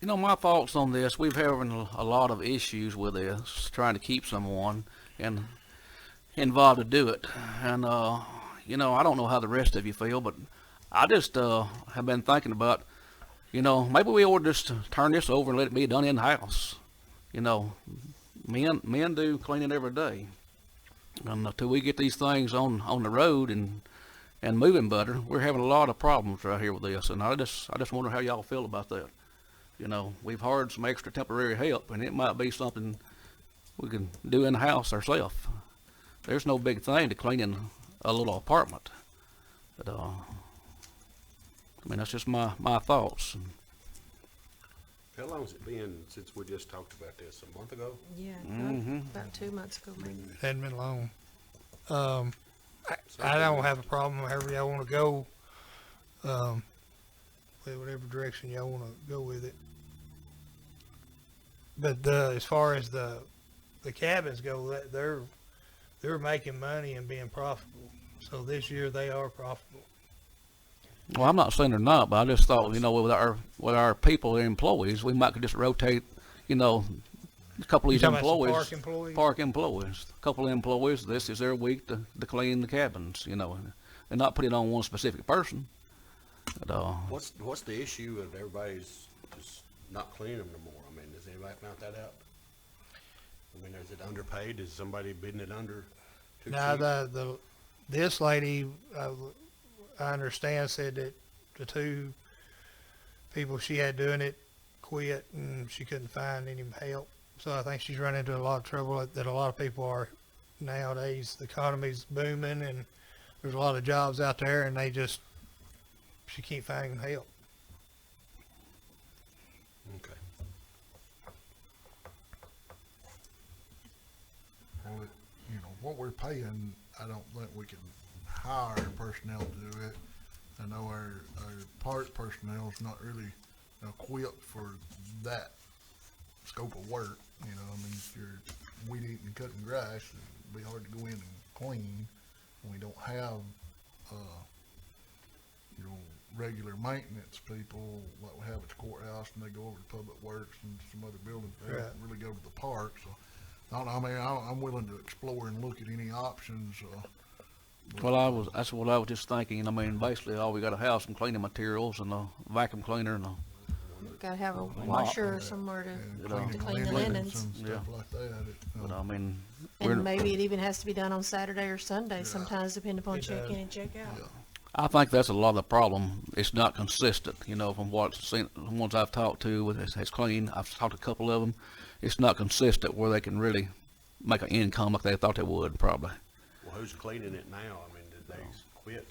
You know, my thoughts on this, we've having a lot of issues with this, trying to keep someone and involved to do it. And, you know, I don't know how the rest of you feel, but I just have been thinking about, you know, maybe we ought to just turn this over and let it be done in-house. You know, men do cleaning every day. And until we get these things on the road and moving better, we're having a lot of problems right here with this. And I just wonder how y'all feel about that. You know, we've hired some extra temporary help, and it might be something we can do in-house ourselves. There's no big thing to cleaning a little apartment. But I mean, that's just my thoughts. How long's it been since we just talked about this? A month ago? Yeah, about 2 months ago, maybe. It hadn't been long. I don't have a problem however y'all wanna go, with whatever direction y'all wanna go with it. But, as far as the cabins go, they're making money and being profitable. So this year they are profitable. Well, I'm not saying they're not, but I just thought, with our people, their employees, we might could just rotate, a couple of You these talking about some employees. park employees? Park employees. A couple of employees, this is their week to clean the cabins, and not put it on one specific person. But, What's the issue of everybody's just not cleaning them no more? I mean, has anybody found that out? I mean, is it underpaid? Is somebody bidding it under too Now, cheap? this lady, I understand, said that the two people she had doing it quit and she couldn't find any help. So I think she's run into a lot of trouble that a lot of people are nowadays. The economy's booming and there's a lot of jobs out there and she can't find help. Okay. Well, what we're paying, I don't think we can hire personnel to do it. I know our park personnel is not really equipped for that scope of work. I mean, if you're weed eating and cutting grass, it'd be hard to go in and clean. And we don't have, regular maintenance people like we have at the courthouse, and they go over to Public Works and some other buildings. They don't Right. really go to the park, so I don't know. I mean, I'm willing to explore and look at any options. well, that's what I was just thinking. I mean, basically, all we got to have some cleaning materials and a vacuum cleaner and Gotta have a washer somewhere And You know. to clean the linens linens. and stuff like that. but I mean, we're, And maybe it even has to be done on Saturday or Sunday, Yeah. sometimes depending upon It check does. in and check out. Yeah. I think that's a lot of the problem. It's not consistent, from what's seen, the ones I've talked to with has clean. I've talked to a couple of them. It's not consistent where they can really make an income like they thought they would, probably. Well, who's cleaning it now? I mean, did they quit?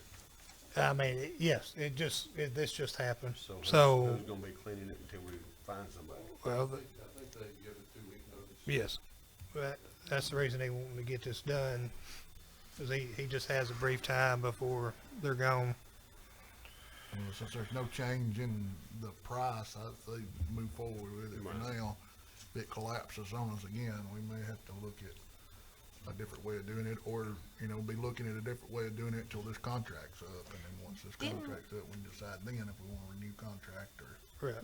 I mean, yes, this just happened. So So, who's gonna be cleaning it until we find somebody? well, I think they give a 2-week notice. yes, that's the reason they want to get this done, because he just has a brief time before they're gone. Since there's no change in the price, I'd say move forward with it for Right. now. If it collapses on us again, we may have to look at a different way of doing it, or, be looking at a different way of doing it until this contract's up, and then once this Didn't- contract's up, we can decide then if we want to renew contract or Right.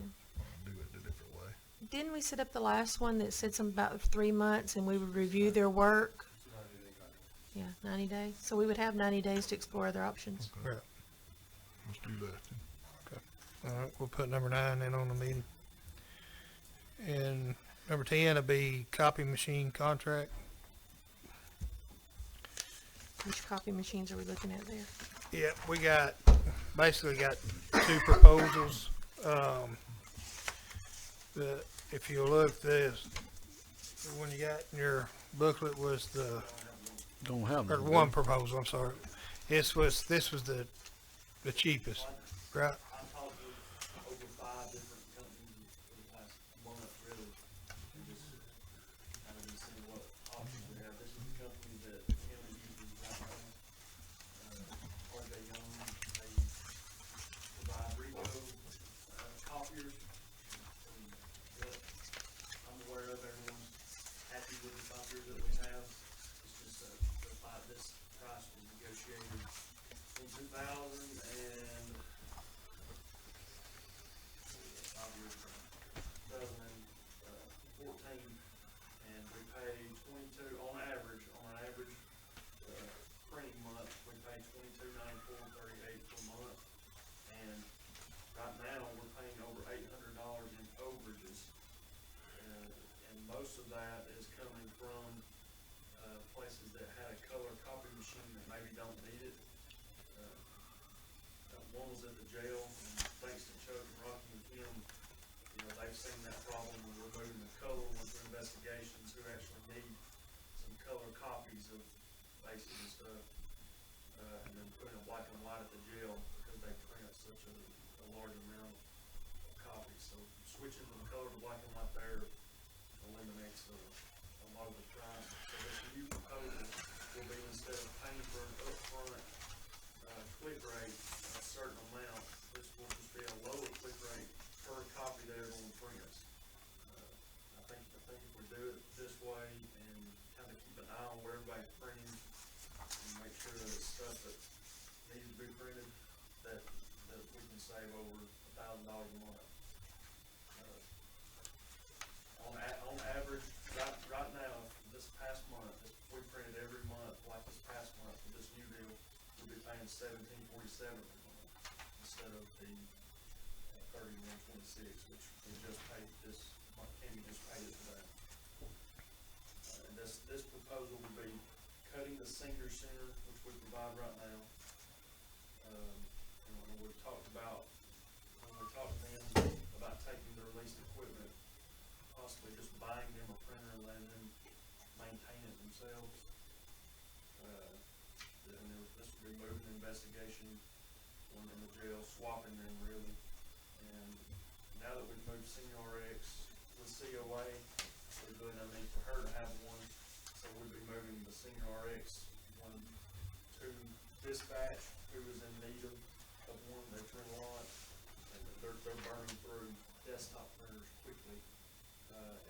do it a different way. Didn't we set up the last one that said something about 3 months and we would review their work? It's not in any contract. Yeah, 90 days. So we would have 90 days to explore other options. Okay. Right. Let's do that then. All right, we'll put number 9 in on the meeting. And number 10 will be copy machine contract. Which copy machines are we looking at there? Yep, we basically got 2 proposals. If you look, the one you got in your booklet was Don't have or them. one proposal, I'm sorry. This was the cheapest, right? I've talked to over 5 different companies for the past month, really, and just kind of been seeing what options we have. This is the company that the county uses right now. RJ Young, they provide Rico, copiers. And what I'm aware of, everyone's happy with the copiers that we have. It's just, this price was negotiated in 2014, and we pay 22, on average, printing month, we pay $22.94.38 per month. And right now, we're paying over $800 in overages. And most of that is coming from, places that had a color copy machine that maybe don't need it. One was at the jail, and thanks to Chuck and Rocky and Kim, they've seen that problem when we're moving the color, went through investigations, who actually need some color copies of basic and stuff, and then putting a black and white at the jail because they print such a large amount of copies. So switching from color to black and white there eliminates a lot of the crime. So this new proposal will be, instead of paying for an upfront click rate, a certain amount, this will just be a lower click rate per copy that everyone prints. I think if we do it this way and kind of keep an eye on where everybody's printing and make sure that it's stuff that needs to be printed, that we can save over $1,000 a month. On average, right now, this past month, we printed every month, like this past month, with this new deal, we'll be paying $17.47 per month instead of the $31.26, which we just paid this month. Tammy just paid it today. And this proposal will be cutting the senior center, which we provide right now. And when we talked to them about taking their leased equipment, possibly just buying them a printer and letting them maintain it themselves. And this would be moving investigation when in the jail, swapping them really. And now that we've moved Senior RX with COA, there's really no need for her to have one. So we'll be moving the Senior RX one to dispatch, who is in need of one. They print a lot. And they're burning through desktop printers quickly.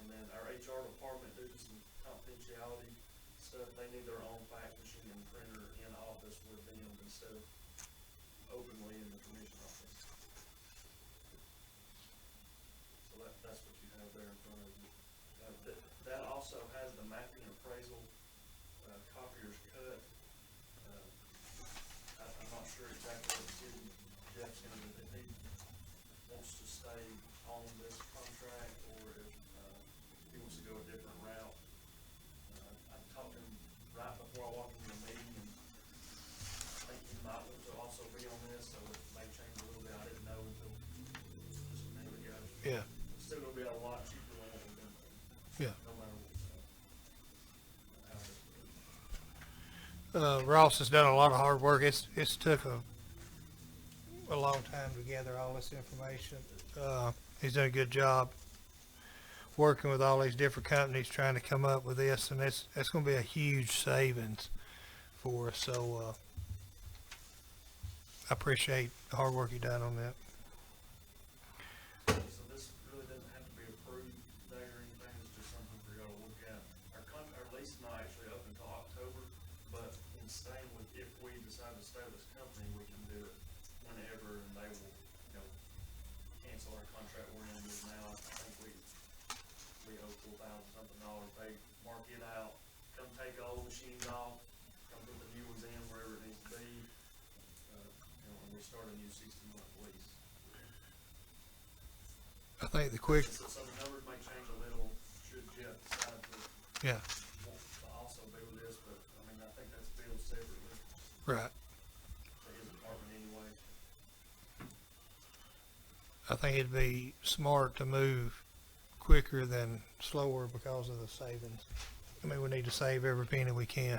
And then our HR department, due to some confidentiality stuff, they need their own fax machine and printer in office with them instead of openly in the commission office. So that's what you have there in front of you. That also has the mapping appraisal copiers cut. I'm not sure exactly what the city Jeff's going to do. If he wants to stay on this contract or if he wants to go a different route. I talked to him right before I walked into the meeting, and I think he might want to also be on this, so it may change a little bit. I didn't know until just a minute ago. Yeah, It's still gonna be a lot cheaper than what we've been paying. yeah. No matter what, how this goes. Ross has done a lot of hard work. It's took a long time to gather all this information. He's done a good job working with all these different companies trying to come up with this, and it's going to be a huge savings for us. So I appreciate the hard work you done on that. So this really doesn't have to be approved today or anything, it's just something for y'all to look at. Our lease is not actually up until October, but in staying with, if we decide to stay with this company, we can do it whenever, and they will, cancel our contract we're in with now. I think we owe $4,000-something. They mark it out, come take all the machines off, come put the new ones in wherever it needs to be, and we start a new 60-month lease. I think the quick, So the numbers may change a little should Jeff decide to yeah, want to also be with this, but I mean, I think that's billed separately right. to his department anyway. I think it'd be smart to move quicker than slower because of the savings. I mean, we need to save every penny we can.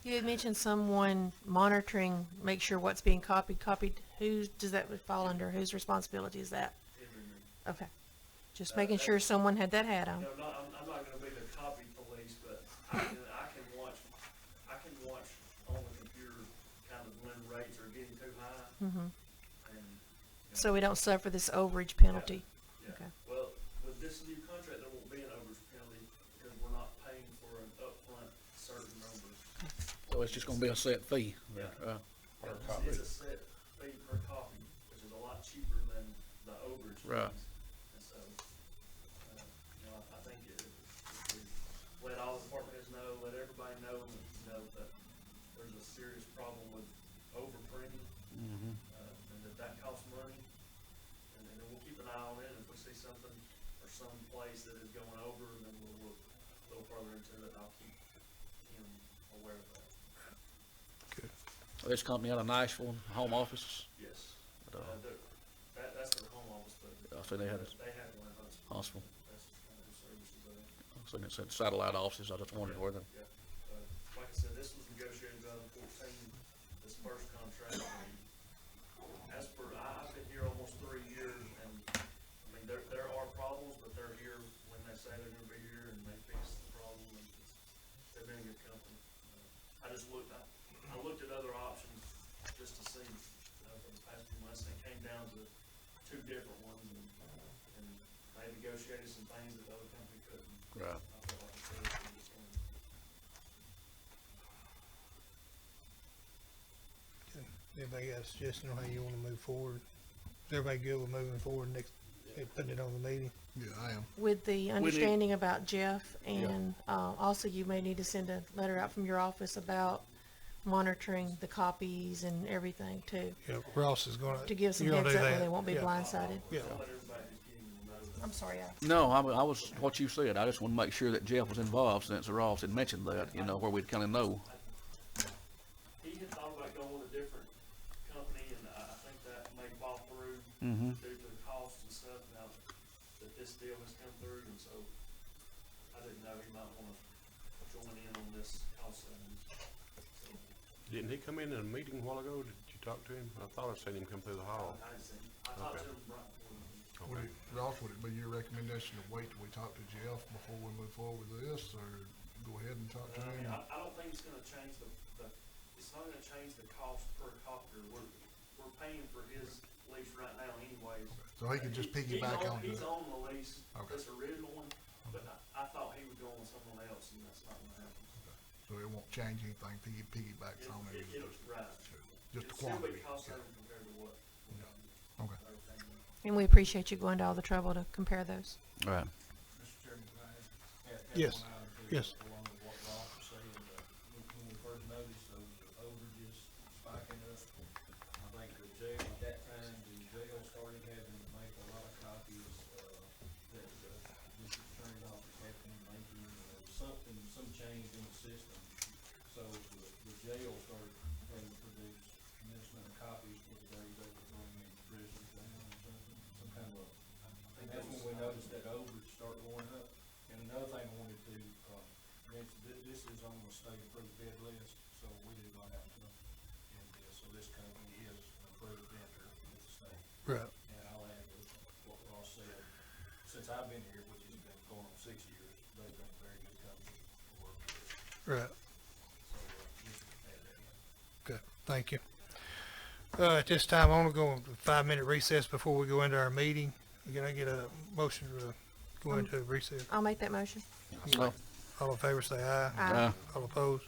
You had mentioned someone monitoring, make sure what's being copied. Who does that fall under? Whose responsibility is that? Every minute. Okay. Just making sure someone had that hat on. No, I'm not gonna be the copy police, but I can watch on the computer kind of when rates are getting too high. Mm-hmm. And, So we don't suffer this overage penalty. Yeah. Okay. Well, with this new contract, there won't be an overage penalty because we're not paying for an upfront certain number. So it's just gonna be a set fee. Yeah. Per This copy. is a set fee per copy, which is a lot cheaper than the overage fees. Right. And so, I think if we let all the department heads know, let everybody know, that there's a serious problem with overprinting, Mm-hmm. and that costs money, and then we'll keep an eye on it. If we see something or some place that is going over, then we'll look a little further into it. I'll keep him aware of that. This company out of Nashville, home office. Yes. But, That's their home office, but I think they had they have one in Huntsville. Huntsville. That's just kind of their services there. I think it said satellite offices. I just wondered where the. Yeah. Like I said, this was negotiated in 2014, this first contract, and as for, I've been here almost 3 years, and, I mean, there are problems, but they're here when they say they're gonna be here, and they fix the problem, and they've been a good company. I just looked, I looked at other options just to see, for the past few months, and it came down to 2 different ones, and they negotiated some things that the other company couldn't. Right. I felt like it's really good this one. Anybody got a suggestion on how you wanna move forward? Is everybody good with moving forward next, putting it on the meeting? Yeah, I am. With the understanding about Jeff, and also you may need to send a letter out from your office about monitoring the copies and everything too, Yeah, Ross is gonna. to give some you're gonna heads do up where that. they won't be Yeah. blindsided. Yeah, Let everybody just get him to know. I'm sorry, Alex. No, I was, what you said, I just want to make sure that Jeff was involved since Ross had mentioned that, you know, where we'd kind of know. He had thought about going with a different company, and I think that may fall through Mm-hmm. due to the cost and stuff now that this deal has come through, and so I didn't know he might wanna join in on this cost savings. Didn't he come in a meeting a while ago? Did you talk to him? I thought I seen him come through the hall. I didn't see him. I talked Okay. to him right before the meeting. Would it, Ross, would it be your recommendation to wait till we talk to Jeff before we move forward with this, or go ahead and talk to I mean, him? I don't think it's gonna change it's not gonna change the cost per copier. We're paying for his lease right now anyways. So he could just piggyback onto He's it? on the lease, Okay. this original one, but I thought he was going with someone else, and that's not gonna happen. So it won't change anything, piggybacks on it? It'll, right. Just It'll still quantity. be cost Yeah. saving compared to what. Okay. everything was. And we appreciate you going to all the trouble to compare those. Right. Mr. Chairman, can I add Yes. one item too, Yes. along with what Ross was saying, when we first noticed those overages spiking up, I think the jail, at that time, the jail started having to make a lot of copies, that the district attorney's office had been making, some change in the system. So the jail started having to produce a tremendous amount of copies for the days they were bringing prisoners down or something, some kind of, and that's when we noticed that overage start going up. And another thing I wanted to, mention, this is on the state approved bid list, so we do not have to, in this, so this company is an approved vendor with the state. right. And I'll add to what Ross said, since I've been here, which has been going on 6 years, they've been a very good company to work with. Right. So, just add that in. Okay, thank you. At this time, I want to go on a 5-minute recess before we go into our meeting. Can I get a motion to go into recess? I'll make that motion. All in favor, say aye. Aye. All opposed?